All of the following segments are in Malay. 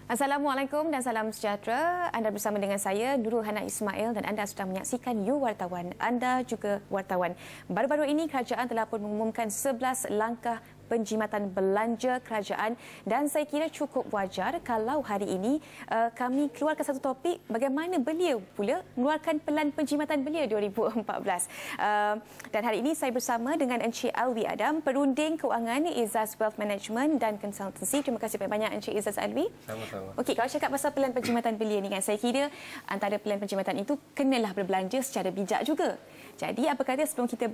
Assalamualaikum dan salam sejahtera. Anda bersama dengan saya, Nurul Hana Ismail, dan anda sedang menyaksikan You Wartawan. Anda juga wartawan. Baru-baru ini kerajaan telah pun mengumumkan 11 langkah penjimatan belanja kerajaan dan saya kira cukup wajar kalau hari ini kami keluarkan satu topik bagaimana belia pula mengeluarkan pelan penjimatan belia 2014. Dan hari ini saya bersama dengan Encik Alwi Adam, perunding kewangan Izzaz Wealth Management dan Consultancy. Terima kasih banyak Encik Izzaz Alwi. Sama-sama. Okey, kalau cakap pasal pelan penjimatan belia ni kan, saya kira antara pelan penjimatan itu kenalah berbelanja secara bijak juga. Jadi apa kata sebelum kita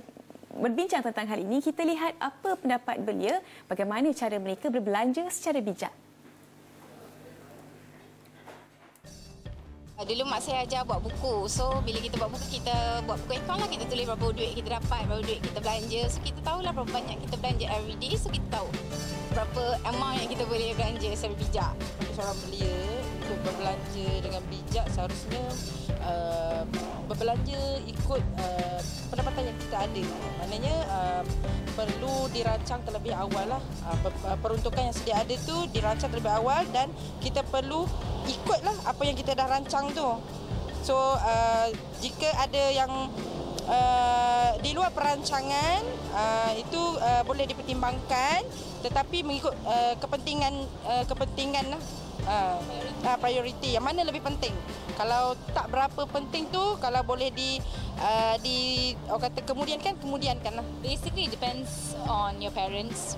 berbincang tentang hal ini, kita lihat apa pendapat belia, bagaimana cara mereka berbelanja secara bijak. Dulu mak saya ajar buat buku. So, bila kita buat buku, kita buat buku akaun lah. Kita tulis berapa duit kita dapat, berapa duit kita belanja. So, kita tahulah berapa banyak kita belanja everyday. So, kita tahu berapa amount yang kita boleh belanja secara bijak. Seorang belia untuk berbelanja dengan bijak seharusnya berbelanja ikut pendapatan yang kita ada. Maknanya perlu dirancang terlebih awal lah. Peruntukan yang sedia ada tu dirancang terlebih awal dan kita perlu ikutlah apa yang kita dah rancang tu. So jika ada yang di luar perancangan itu boleh dipertimbangkan, tetapi mengikut kepentingan lah. Prioriti yang mana lebih penting. Kalau tak berapa penting tu, kalau boleh orang kata kemudiankan lah. Basically, it depends on your parents.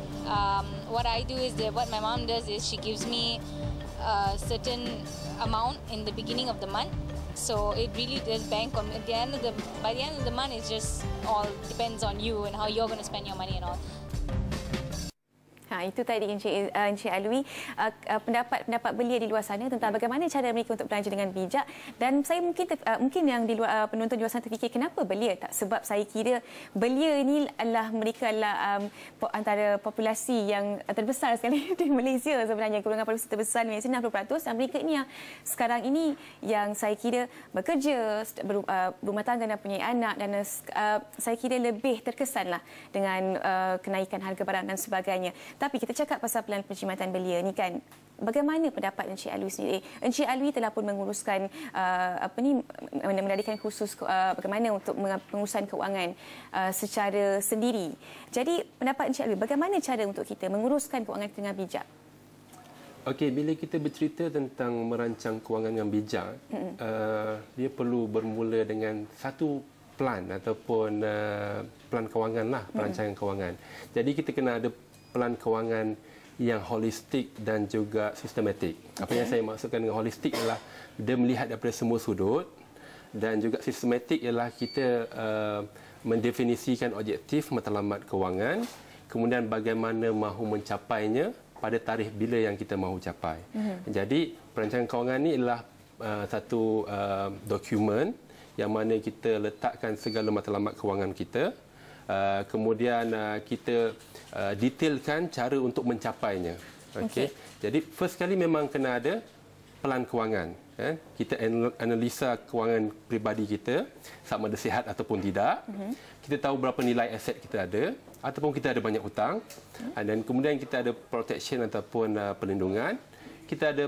What I do is that what my mom does is she gives me a certain amount in the beginning of the month. So it really does bank on by the end of the month, it's just all depends on you and how you're going to spend your money and all. Itu tadi Encik Alwi, pendapat belia di luar sana tentang bagaimana cara mereka untuk belanja dengan bijak. Dan saya mungkin yang di luar penonton di luar sana terfikir kenapa belia tak? Sebab saya kira belia ini mereka adalah antara populasi yang terbesar sekali di Malaysia sebenarnya. Golongan populasi terbesar di Malaysia 60%, dan mereka ini yang sekarang ini yang saya kira bekerja, berumah tangga dan punya anak, dan saya kira lebih terkesanlah dengan kenaikan harga barang dan sebagainya. Tapi kita cakap pasal pelan penjimatan belia ni kan, bagaimana pendapat Encik Alwi sendiri? Encik Alwi telah pun menguruskan mendadikan khusus bagaimana untuk pengurusan kewangan secara sendiri. Jadi pendapat Encik Alwi, bagaimana cara untuk kita menguruskan kewangan dengan bijak? Okey, bila kita bercerita tentang merancang kewangan dengan bijak, dia perlu bermula dengan satu plan ataupun plan kewangan lah, perancangan kewangan. Jadi kita kena ada pelan kewangan yang holistik dan juga sistematik. Apa yang saya maksudkan dengan holistik ialah dia melihat daripada semua sudut, dan juga sistematik ialah kita mendefinisikan objektif matlamat kewangan, kemudian bagaimana mahu mencapainya pada tarikh bila yang kita mahu capai. Jadi perancangan kewangan ni ialah satu dokumen yang mana kita letakkan segala matlamat kewangan kita. Kemudian kita detailkan cara untuk mencapainya. Okay. Jadi first kali memang kena ada pelan kewangan. Kita analisa kewangan peribadi kita sama ada sihat ataupun tidak. Kita tahu berapa nilai aset kita ada ataupun kita ada banyak hutang. Dan kemudian kita ada protection ataupun perlindungan. Kita ada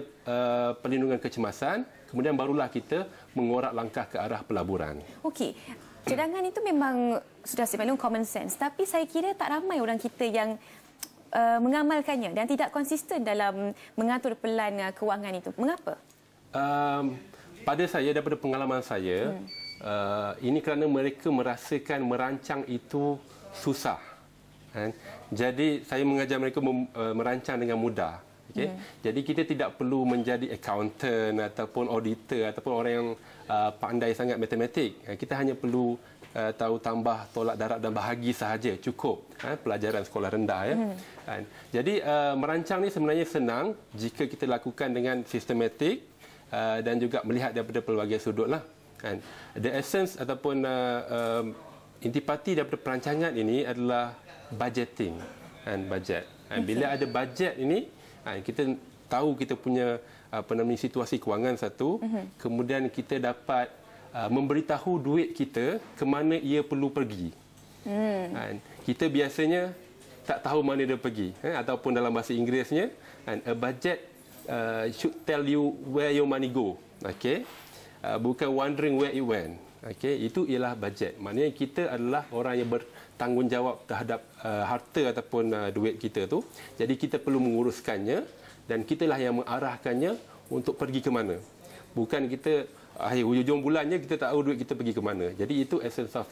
perlindungan kecemasan. Kemudian barulah kita mengorak langkah ke arah pelaburan. Okey. Cadangan itu memang sudah sebenarnya common sense, tapi saya kira tak ramai orang kita yang mengamalkannya dan tidak konsisten dalam mengatur pelan kewangan itu. Mengapa? Pada saya, daripada pengalaman saya, ini kerana mereka merasakan merancang itu susah. Jadi saya mengajar mereka merancang dengan mudah. Okay? Jadi kita tidak perlu menjadi accountant ataupun auditor ataupun orang yang pandai sangat matematik. Kita hanya perlu tahu tambah, tolak, darab dan bahagi sahaja, cukup. Pelajaran sekolah rendah. Jadi merancang ni sebenarnya senang jika kita lakukan dengan sistematik dan juga melihat daripada pelbagai sudut lah. The essence ataupun intipati daripada perancangan ini adalah budgeting. Budget. Bila ada budget ini, kita tahu kita punya situasi kewangan satu, kemudian kita dapat memberitahu duit kita ke mana ia perlu pergi. Kita biasanya tak tahu mana dia pergi, ataupun dalam bahasa Inggerisnya, a budget should tell you where your money go. Okey. Bukan wondering where it went. Okey, itu ialah bajet. Maknanya kita adalah orang yang bertanggungjawab terhadap harta ataupun duit kita tu. Jadi kita perlu menguruskannya dan kitalah yang mengarahkannya untuk pergi ke mana. Bukan kita akhir hujung bulannya kita tak tahu duit kita pergi ke mana. Jadi itu essence of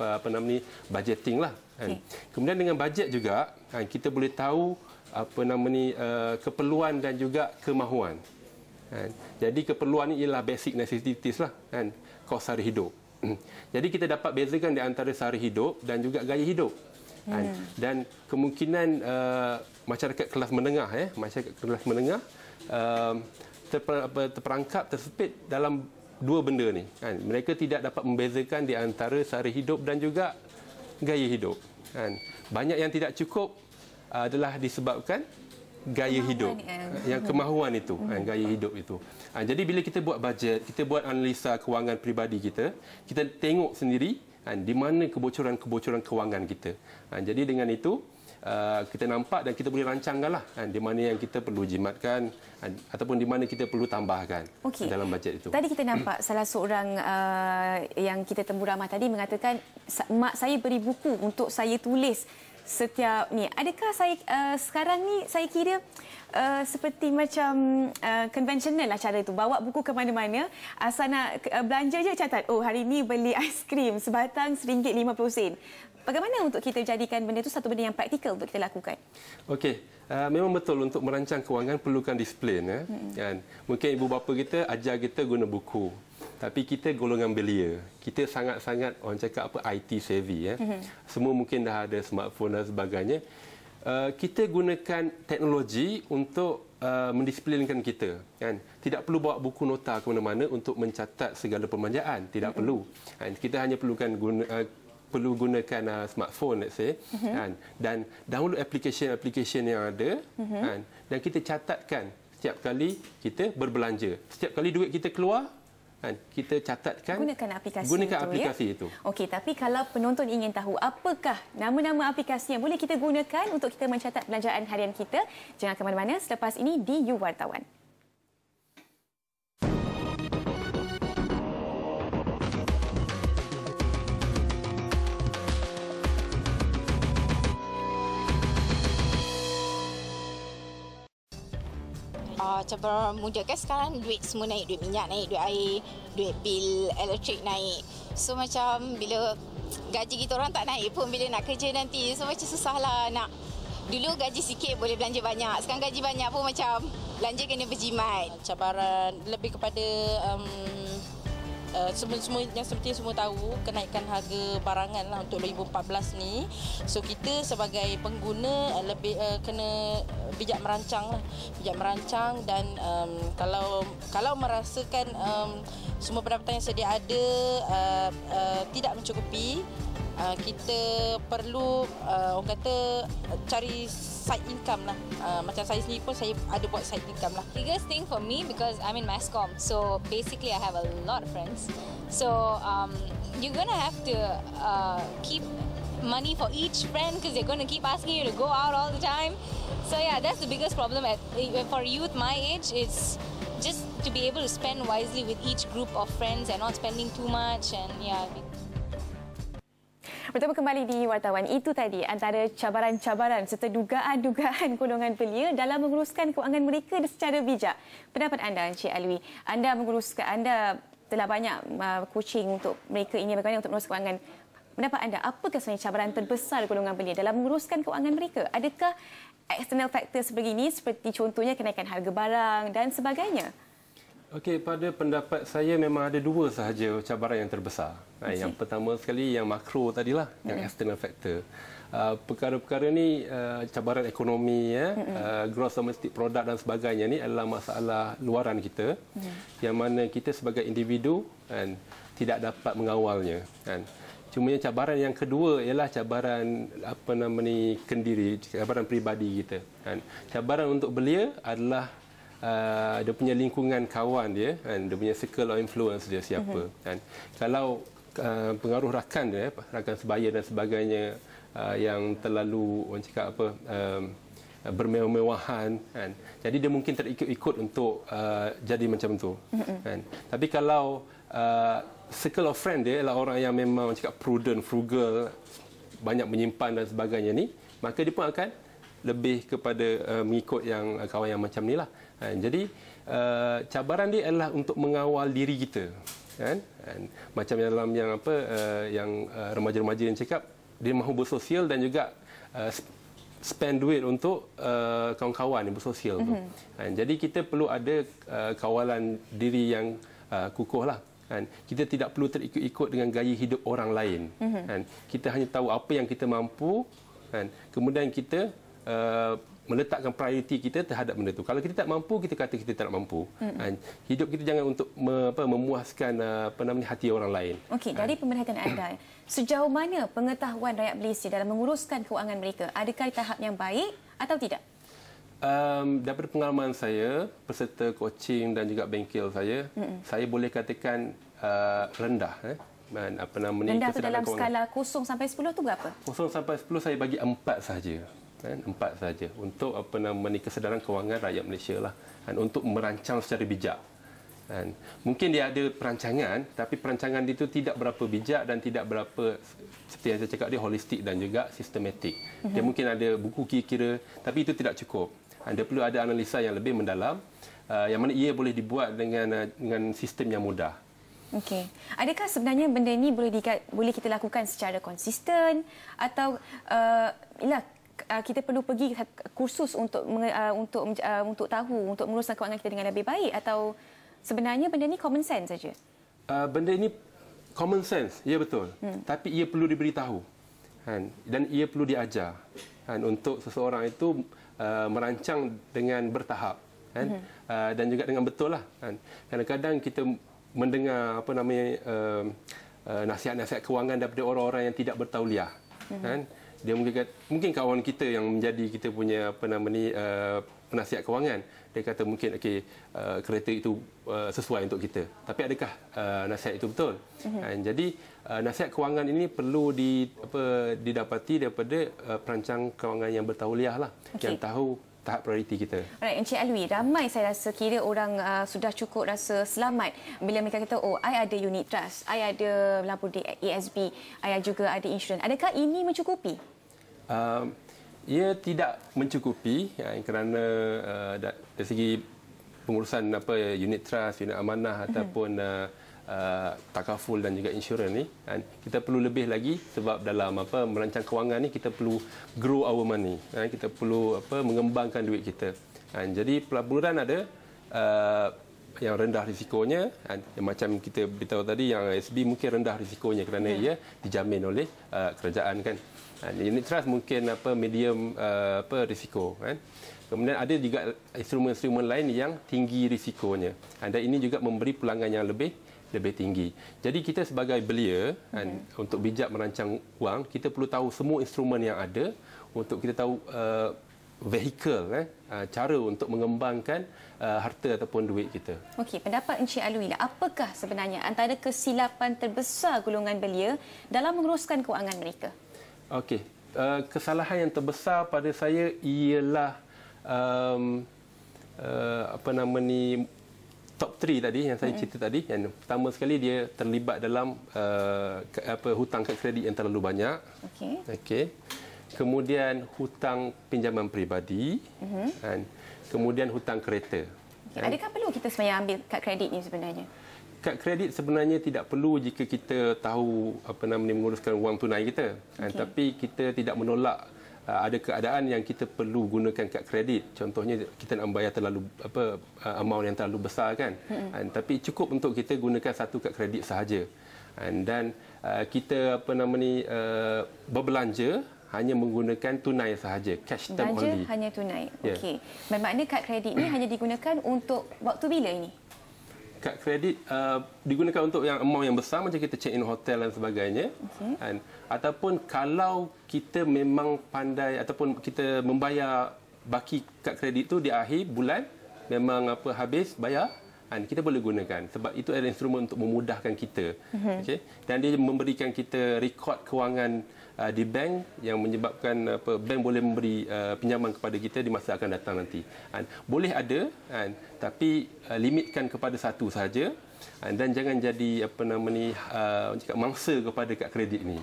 budgeting lah. Kan. Kemudian dengan bajet juga kita boleh tahu keperluan dan juga kemahuan. Kan. Jadi keperluan ini ialah basic necessities lah, kan, kos sehari hidup. Jadi kita dapat bezakan di antara sehari hidup dan juga gaya hidup. Kan. Dan kemungkinan masyarakat kelas menengah, masyarakat kelas menengah terperangkap tersepit dalam dua benda ni. Kan. Mereka tidak dapat membezakan di antara sehari hidup dan juga gaya hidup. Kan. Banyak yang tidak cukup adalah disebabkan gaya hidup, yang kemahuan itu, gaya hidup itu. Jadi bila kita buat bajet, kita buat analisa kewangan peribadi kita tengok sendiri di mana kebocoran-kebocoran kewangan kita. Jadi dengan itu kita nampak dan kita boleh rancangkanlah di mana yang kita perlu jimatkan ataupun di mana kita perlu tambahkan dalam bajet itu. Tadi kita nampak salah seorang yang kita temu ramah tadi mengatakan, mak saya beri buku untuk saya tulis setiap ni. Adakah saya sekarang ni saya kira seperti macam konvensional lah cara itu, bawa buku ke mana-mana, asal nak belanja je catat, oh hari ni beli aiskrim sebatang RM1.50. Bagaimana untuk kita jadikan benda itu satu benda yang praktikal untuk kita lakukan? Okey, memang betul untuk merancang kewangan perlukan disiplin. Kan? Mungkin ibu bapa kita ajar kita guna buku. Tapi kita golongan belia. Kita sangat-sangat orang cakap IT savvy. Semua mungkin dah ada smartphone dan sebagainya. Kita gunakan teknologi untuk mendisiplinkan kita. Kan? Tidak perlu bawa buku nota ke mana-mana untuk mencatat segala perbelanjaan. Tidak perlu. Kita hanya perlu gunakan smartphone, let's say, kan? Dan download application yang ada, kan? Dan kita catatkan setiap kali kita berbelanja. Setiap kali duit kita keluar, kan? Kita catatkan. Gunakan aplikasi itu. Okey, tapi kalau penonton ingin tahu apakah nama-nama aplikasi yang boleh kita gunakan untuk kita mencatat belanjaan harian kita, jangan ke mana-mana, selepas ini di You Wartawan. Cabaran muda kan sekarang duit semua naik, duit minyak naik, duit air, duit bil elektrik naik. So macam bila gaji kita orang tak naik pun bila nak kerja nanti, so macam susahlah nak. Dulu gaji sikit boleh belanja banyak, sekarang gaji banyak pun macam belanja kena berjimat. Cabaran lebih kepada semua yang seperti semua tahu, kenaikan harga barangan lah untuk 2014 ni. So kita sebagai pengguna lebih kena bijak merancang lah, dan kalau merasakan semua pendapatan yang sedia ada tidak mencukupi, kita perlu orang kata cari side income lah. Macam saya sendiri pun saya ada buat side income lah. Biggest thing for me, because I'm in mass comm, so basically I have a lot of friends. So you're gonna have to keep money for each friend because they're gonna keep asking you to go out all the time. So yeah, that's the biggest problem for youth my age. It's just to be able to spend wisely with each group of friends and not spending too much, and yeah. Bertemu kembali di Wartawan. Itu tadi antara cabaran-cabaran serta dugaan-dugaan golongan belia dalam menguruskan kewangan mereka secara bijak. Pendapat anda, Encik Alwi? Anda telah banyak coaching untuk mereka ini, bagaimana untuk mengurus kewangan. Pendapat anda, apakah sebenarnya cabaran terbesar golongan belia dalam menguruskan kewangan mereka? Adakah external factor sebegini seperti contohnya kenaikan harga barang dan sebagainya? Okey, pada pendapat saya memang ada dua sahaja cabaran yang terbesar. Yang pertama sekali yang makro tadilah, yang external factor. Perkara-perkara ni cabaran ekonomi, gross domestic product dan sebagainya ni adalah masalah luaran kita, yang mana kita sebagai individu tidak dapat mengawalnya. Cuma cabaran yang kedua ialah cabaran kendiri, cabaran peribadi kita. Cabaran untuk belia adalah dia punya lingkungan kawan dia, dia punya circle of influence dia siapa. Kalau pengaruh rakan dia, rakan sebaya dan sebagainya yang terlalu orang cakap bermewah-mewahan kan. Jadi dia mungkin terikut-ikut untuk jadi macam tu kan. Tapi kalau circle of friend dia adalah orang yang memang cakap prudent, frugal, banyak menyimpan dan sebagainya ni, maka dia pun akan lebih kepada mengikut yang kawan yang macam ni lah. Jadi cabaran dia adalah untuk mengawal diri kita kan. Macam dalam yang yang remaja-remaja yang cakap, dia mahu bersosial dan juga spend duit untuk kawan-kawan yang bersosial tu. Jadi kita perlu ada kawalan diri yang kukuh lah. Kita tidak perlu terikut-ikut dengan gaya hidup orang lain. Kita hanya tahu apa yang kita mampu, kemudian kita meletakkan prioriti kita terhadap benda itu. Kalau kita tak mampu, kita kata kita tak mampu. Hidup kita jangan untuk memuaskan hati orang lain. Okey, dari pemerhatian anda, sejauh mana pengetahuan rakyat Malaysia dalam menguruskan kewangan mereka? Adakah di tahap yang baik atau tidak? Daripada pengalaman saya, peserta coaching dan juga bengkel saya boleh katakan rendah. Rendah tu dalam skala 0 sampai 10 tu berapa? 0 sampai 10 saya bagi 4 sahaja. 4 saja untuk kesedaran kewangan rakyat Malaysia lah, untuk merancang secara bijak. Mungkin dia ada perancangan, tapi perancangan itu tidak berapa bijak dan tidak berapa, seperti yang saya cakap, dia holistik dan juga sistematik. Dia mungkin ada buku kira-kira, tapi itu tidak cukup. Dia perlu ada analisa yang lebih mendalam, yang mana ia boleh dibuat dengan sistem yang mudah. Okey. Adakah sebenarnya benda ini boleh kita lakukan secara konsisten atau kita perlu pergi kursus untuk tahu, untuk menguruskan kewangan kita dengan lebih baik, atau sebenarnya benda ini common sense saja? Benda ini common sense, ya betul. Tapi ia perlu diberitahu. Dan ia perlu diajar. Untuk seseorang itu merancang dengan bertahap. Dan juga dengan betul lah. Kadang-kadang kita mendengar nasihat-nasihat kewangan daripada orang-orang yang tidak bertauliah. Dia mungkin kawan kita yang menjadi kita punya penasihat kewangan, dia kata mungkin kereta itu sesuai untuk kita, tapi adakah nasihat itu betul? Jadi nasihat kewangan ini perlu didapati daripada perancang kewangan yang bertauliah lah, yang tahu tahap prioriti kita. Alright, Encik Alwi, ramai saya rasa kira orang sudah cukup rasa selamat bila mereka kata, oh, I ada unit trust, I ada melapor di ASB, I juga ada insurans. Adakah ini mencukupi? Ia tidak mencukupi kerana dari segi pengurusan unit trust, unit amanah ataupun takaful dan juga insurans ni, kita perlu lebih lagi, sebab dalam merancang kewangan ni kita perlu grow our money, kita perlu mengembangkan duit kita. Jadi pelaburan ada yang rendah risikonya, yang macam kita beritahu tadi, yang ASB mungkin rendah risikonya kerana ia dijamin oleh kerajaan kan. Unit trust mungkin medium risiko kan. Kemudian ada juga instrumen-instrumen lain yang tinggi risikonya. Dan ini juga memberi pulangan yang lebih tinggi. Jadi kita sebagai belia untuk bijak merancang wang, kita perlu tahu semua instrumen yang ada untuk kita tahu vehicle, cara untuk mengembangkan harta ataupun duit kita. Okey, pendapat Encik Alwi lah, apakah sebenarnya antara kesilapan terbesar golongan belia dalam menguruskan kewangan mereka? Okey, kesalahan yang terbesar pada saya ialah top 3 tadi yang saya cerita tadi. Yang pertama sekali, dia terlibat dalam hutang kad kredit yang terlalu banyak. Okey. Kemudian hutang pinjaman peribadi, kemudian hutang kereta. Adakah perlu kita sebenarnya ambil kad kredit ni sebenarnya? Kad kredit sebenarnya tidak perlu jika kita tahu menguruskan wang tunai kita. Tapi kita tidak menolak ada keadaan yang kita perlu gunakan kad kredit. Contohnya kita nak membayar amount yang terlalu besar kan. Tapi cukup untuk kita gunakan satu kad kredit sahaja. Dan kita berbelanja hanya menggunakan tunai sahaja, cash term only. Belanja hanya tunai. Okey. Bermakna kad kredit ni hanya digunakan untuk waktu bila ini? Kad kredit digunakan untuk yang amount yang besar, macam kita check in hotel dan sebagainya. Ataupun kalau kita memang pandai ataupun kita membayar baki kad kredit tu di akhir bulan, memang habis bayar, kita boleh gunakan sebab itu adalah instrumen untuk memudahkan kita. Okey, dan dia memberikan kita rekod kewangan di bank yang menyebabkan bank boleh memberi pinjaman kepada kita di masa akan datang nanti. Boleh ada, tapi limitkan kepada satu sahaja. Dan jangan jadi mangsa kepada kad kredit ni.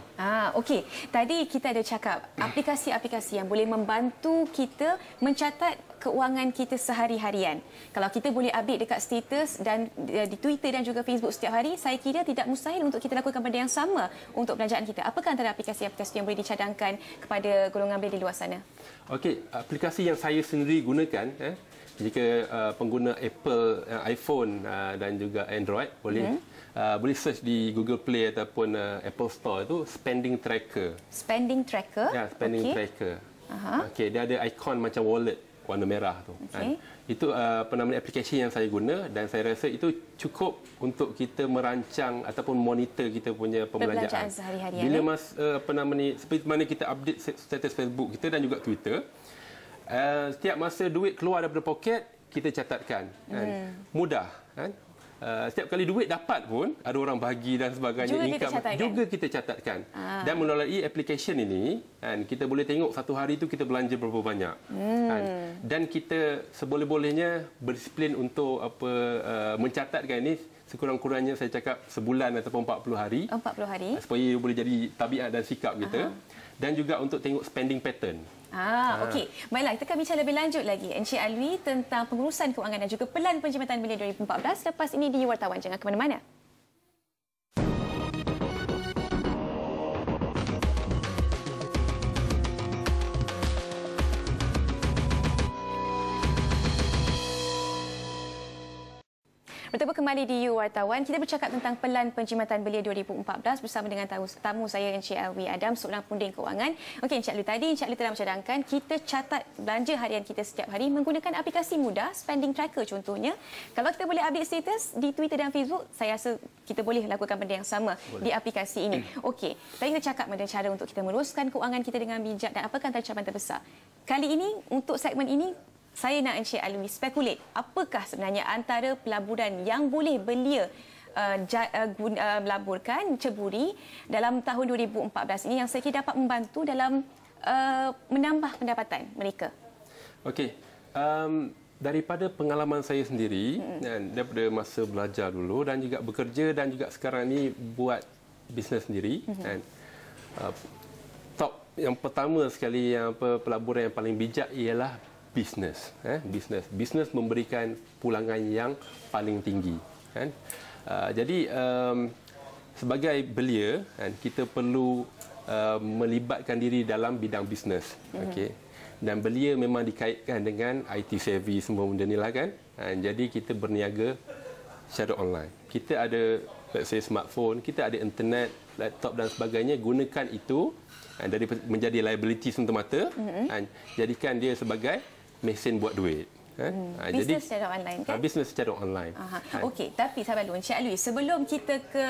Okey. Tadi kita ada cakap aplikasi-aplikasi yang boleh membantu kita mencatat keuangan kita sehari-harian. Kalau kita boleh update dekat status dan di Twitter dan juga Facebook setiap hari, saya kira tidak mustahil untuk kita lakukan benda yang sama untuk belanjaan kita. Apakah antara aplikasi-aplikasi yang boleh dicadangkan kepada golongan belia di luar sana? Okey, aplikasi yang saya sendiri gunakan, jika pengguna Apple, iPhone dan juga Android, boleh search di Google Play ataupun Apple Store itu Spending Tracker. Spending Tracker? Ya, Spending Tracker. Okey, dia ada ikon macam wallet warna merah tu. Itu aplikasi yang saya guna dan saya rasa itu cukup untuk kita merancang ataupun monitor kita punya perbelanjaan sehari-harian. Bila seperti mana kita update status Facebook kita dan juga Twitter, setiap masa duit keluar daripada poket, kita catatkan. Mudah. Setiap kali duit dapat pun, ada orang bagi dan sebagainya. Juga kita catatkan. Dan melalui aplikasi ini, kita boleh tengok satu hari itu kita belanja berapa banyak. Dan kita seboleh-bolehnya berdisiplin untuk mencatatkan ini sekurang-kurangnya saya cakap sebulan ataupun 40 hari. 40 hari. Supaya boleh jadi tabiat dan sikap kita. Dan juga untuk tengok spending pattern. Okey. Baiklah, kita akan bicara lebih lanjut lagi Encik Alwi tentang pengurusan kewangan dan juga pelan penjimatan belia 2014 lepas ini di Wartawan. Jangan ke mana-mana. Bertemu kembali di Wartawan. Kita bercakap tentang pelan penjimatan belia 2014 bersama dengan tamu saya Encik Alwi Adam, seorang punding kewangan. Okey, Encik Alwi, tadi Encik Alwi telah mencadangkan kita catat belanja harian kita setiap hari menggunakan aplikasi mudah, Spending Tracker contohnya. Kalau kita boleh update status di Twitter dan Facebook, saya rasa kita boleh lakukan benda yang sama di aplikasi ini. Okey, tadi kita cakap tentang cara untuk kita meruskan kewangan kita dengan bijak dan apakah antara cabaran terbesar. Kali ini, untuk segmen ini, saya nak Encik Alwi spekulate apakah sebenarnya antara pelaburan yang boleh belia laburkan, ceburi dalam tahun 2014 ini yang saya kira dapat membantu dalam menambah pendapatan mereka. Okey, daripada pengalaman saya sendiri, daripada masa belajar dulu dan juga bekerja dan juga sekarang ni buat bisnes sendiri, top yang pertama sekali yang pelaburan yang paling bijak ialah bisnes. Bisnes memberikan pulangan yang paling tinggi. Jadi sebagai belia, kita perlu melibatkan diri dalam bidang bisnes. Okay. Dan belia memang dikaitkan dengan IT savvy semua benda ni lah kan. Jadi kita berniaga secara online. Kita ada let's say smartphone, kita ada internet, laptop dan sebagainya. Gunakan itu dari menjadi liability semata-mata, jadikan dia sebagai mesin buat duit. Bisnes secara online kan? Bisnes secara online. Okey, tapi sabar dulu Encik Alwi, sebelum kita ke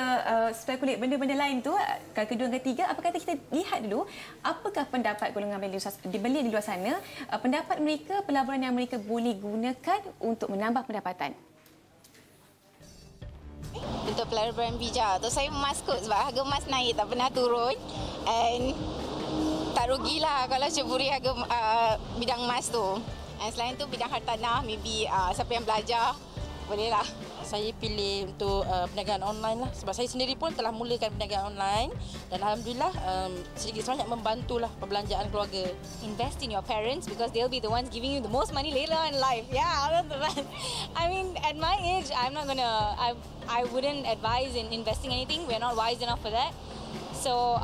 spekulate benda-benda lain tu, kedua dan ketiga, apa kata kita lihat dulu apakah pendapat golongan belia di luar sana, pendapat mereka, pelaburan yang mereka boleh gunakan untuk menambah pendapatan. Untuk pelaburan bijak tu saya emas kot sebab harga emas naik tak pernah turun, and tak rugilah kalau ceburi harga bidang emas tu. Selain tu bidang hartanah, maybe siapa yang belajar bolehlah. Saya pilih untuk perniagaan online lah sebab saya sendiri pun telah mulakan perniagaan online dan alhamdulillah sedikit sebanyak membantulah perbelanjaan keluarga. Invest in your parents because they'll be the ones giving you the most money later on in life. Yeah, I mean at my age I wouldn't advise in investing anything. We're not wise enough for that. So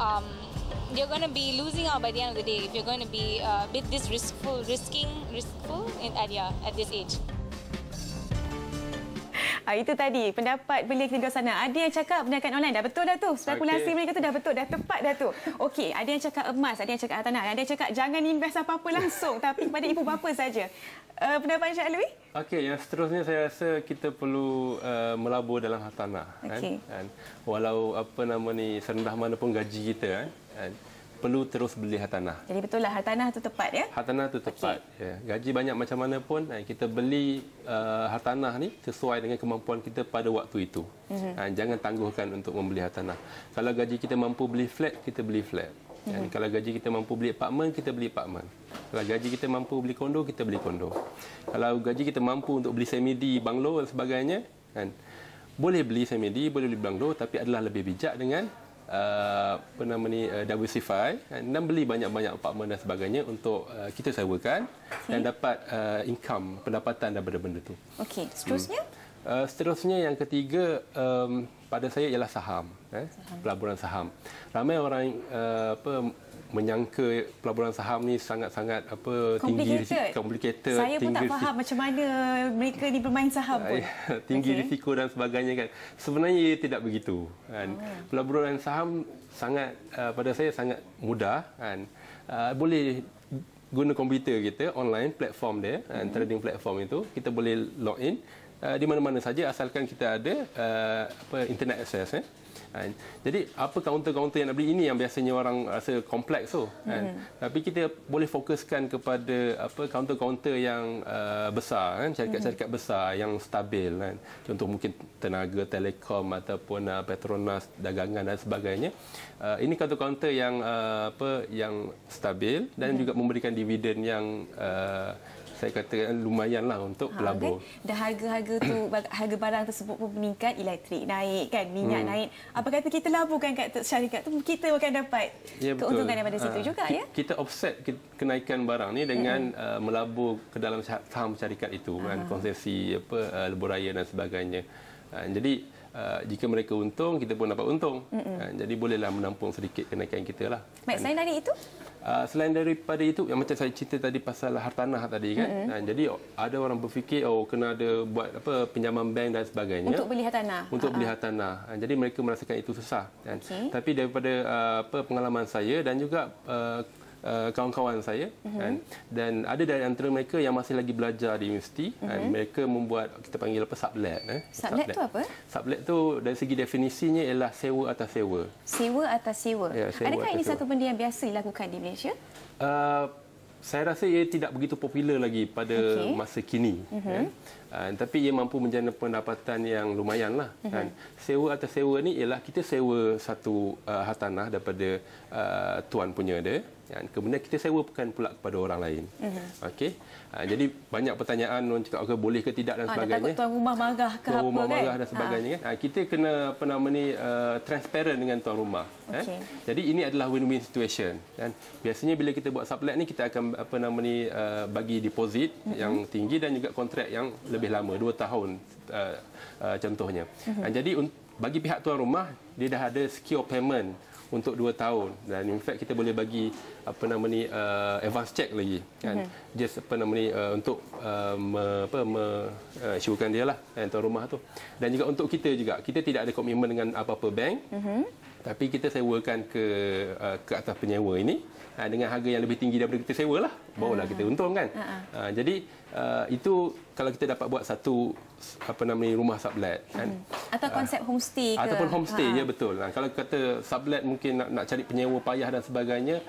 you're going to be losing out by the end of the day if you're going to be a bit this risky at this age. Itu tadi pendapat belia kita di luar sana. Ada yang cakap perniagaan online dah betul dah tu. Spekulasi mereka tu dah betul, dah tepat dah tu. Okey, ada yang cakap emas, ada yang cakap hartanah, ada yang cakap jangan invest apa-apa langsung tapi kepada ibu bapa saja. Pendapat Encik Alwi? Okey, yang seterusnya saya rasa kita perlu melabur dalam hartanah. Okay. Walau serendah mana pun gaji kita, perlu terus beli hartanah. Jadi betul lah hartanah tu tepat ya? Hartanah tu tepat. Ya. Gaji banyak macam mana pun, kita beli hartanah ni sesuai dengan kemampuan kita pada waktu itu. Jangan tangguhkan untuk membeli hartanah. Kalau gaji kita mampu beli flat, kita beli flat. Kalau gaji kita mampu beli apartmen, kita beli apartmen. Kalau gaji kita mampu beli kondo, kita beli kondo. Kalau gaji kita mampu untuk beli semidi, banglo dan sebagainya, kan, boleh beli semidi, boleh beli banglo, tapi adalah lebih bijak dengan diversify dan beli banyak-banyak apartmen dan sebagainya untuk kita sewakan dan dapat income, pendapatan daripada benda tu. Okey, seterusnya? Seterusnya yang ketiga pada saya ialah saham. Pelaburan saham. Ramai orang menyangka pelaburan saham ni sangat-sangat tinggi, complicated. Saya pun tak faham macam mana mereka ni bermain saham pun. Tinggi risiko dan sebagainya kan. Sebenarnya ia tidak begitu. Kan. Pelaburan saham sangat pada saya sangat mudah kan. Boleh guna komputer kita online platform dia, trading platform itu kita boleh log in di mana-mana saja asalkan kita ada internet access. Jadi apa kaunter-kaunter yang nak beli ini yang biasanya orang rasa kompleks tu kan. Tapi kita boleh fokuskan kepada kaunter-kaunter yang besar kan, syarikat-syarikat besar yang stabil kan. Contoh mungkin Tenaga Telekom ataupun Petronas Dagangan dan sebagainya. Ini kaunter-kaunter yang yang stabil dan juga memberikan dividen yang saya katakan lumayanlah untuk pelabur. Kan? Dan harga-harga tu, harga barang tersebut pun meningkat, elektrik naik kan, minyak naik. Apa kata kita laburkan kat syarikat tu, kita akan dapat keuntungan daripada situ juga ya. Kita offset kenaikan barang ni dengan melabur ke dalam saham syarikat itu kan, konsesi lebuh raya dan sebagainya. Jadi jika mereka untung, kita pun dapat untung. Jadi bolehlah menampung sedikit kenaikan kita lah. Baik, selain dari itu? Selain daripada itu, yang macam saya cerita tadi pasal hartanah tadi kan. Jadi ada orang berfikir kena ada buat pinjaman bank dan sebagainya. Untuk beli hartanah. Untuk beli hartanah. Jadi mereka merasakan itu susah kan. Tapi daripada pengalaman saya dan juga kawan-kawan saya kan, dan ada dari antara mereka yang masih lagi belajar di universiti kan, mereka membuat kita panggil sublet. Sublet tu apa? Sublet tu dari segi definisinya ialah sewa atas sewa. Sewa atas sewa. Ya, sewa adakah atas ini sewa. satu benda yang biasa dilakukan di Malaysia? Saya rasa ia tidak begitu popular lagi pada masa kini. Tapi ia mampu menjana pendapatan yang lumayan lah. Kan. Sewa atas sewa ni ialah kita sewa satu hartanah daripada tuan punya dia. Kemudian kita sewakan pula kepada orang lain. Okey. Jadi banyak pertanyaan orang cakap boleh ke tidak dan sebagainya. Takut tuan rumah marah ke tuan apa rumah kan? marah dan sebagainya kan. Kita kena transparent dengan tuan rumah. Jadi ini adalah win-win situation. Dan biasanya bila kita buat sublet ni kita akan bagi deposit yang tinggi dan juga kontrak yang lebih lama, 2 tahun contohnya. Jadi bagi pihak tuan rumah dia dah ada secure payment untuk 2 tahun dan in fact kita boleh bagi advance check lagi kan, just untuk syorkan dia lah tuan rumah tu. Dan juga untuk kita juga, kita tidak ada komitmen dengan apa-apa bank, tapi kita sewakan ke atas penyewa ini dengan harga yang lebih tinggi daripada kita sewa lah, barulah kita untung kan. Jadi itu kalau kita dapat buat satu rumah sublet kan, atau konsep homestay ke, ataupun homestay ya betul. Kalau kata sublet mungkin nak cari penyewa payah dan sebagainya,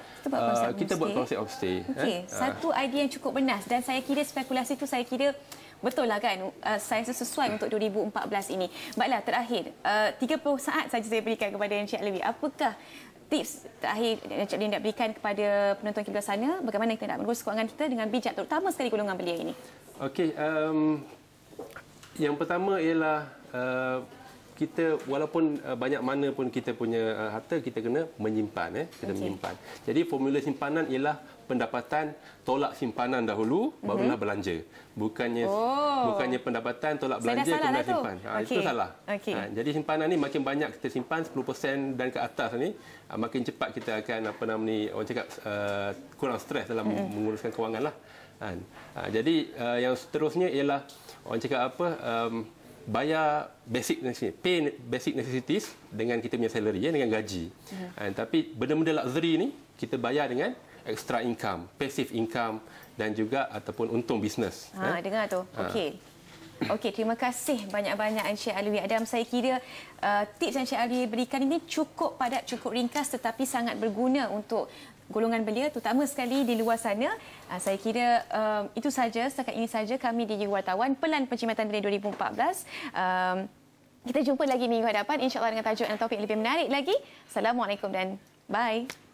kita buat konsep homestay. Satu idea yang cukup bernas dan saya kira spekulasi itu saya kira betul lah kan, saya sesuai untuk 2014 ini. Baiklah, terakhir 30 saat saja saya berikan kepada Encik Alwi. Apakah tips terakhir Encik Alwi nak berikan kepada penonton kita sana, bagaimana kita nak mengurus kewangan kita dengan bijak, terutama sekali golongan belia ini? Okey, yang pertama ialah kita walaupun banyak mana pun kita punya harta, kita kena menyimpan. Kita menyimpan. Jadi formula simpanan ialah pendapatan tolak simpanan dahulu, barulah belanja. Bukannya pendapatan tolak belanja kemudian simpan. Itu salah. Jadi simpanan ni makin banyak kita simpan 10% dan ke atas ni, makin cepat kita akan orang cakap kurang stres dalam menguruskan kewangan lah. Jadi yang seterusnya ialah orang cakap bayar basic necessities, pay basic necessities dengan kita punya salary dengan gaji. Tapi benda-benda luxury ni kita bayar dengan extra income, passive income dan juga ataupun untung bisnes. Dengar tu. Okey. Okey, terima kasih banyak-banyak Encik Alwi Adam. Saya kira tips yang Encik Alwi berikan ini cukup padat, cukup ringkas tetapi sangat berguna untuk golongan belia terutama sekali di luar sana. Saya kira itu saja, setakat ini saja kami di Wartawan Pelan Penjimatan Belia 2014. Kita jumpa lagi minggu hadapan insya-Allah dengan tajuk dan topik lebih menarik lagi. Assalamualaikum dan bye.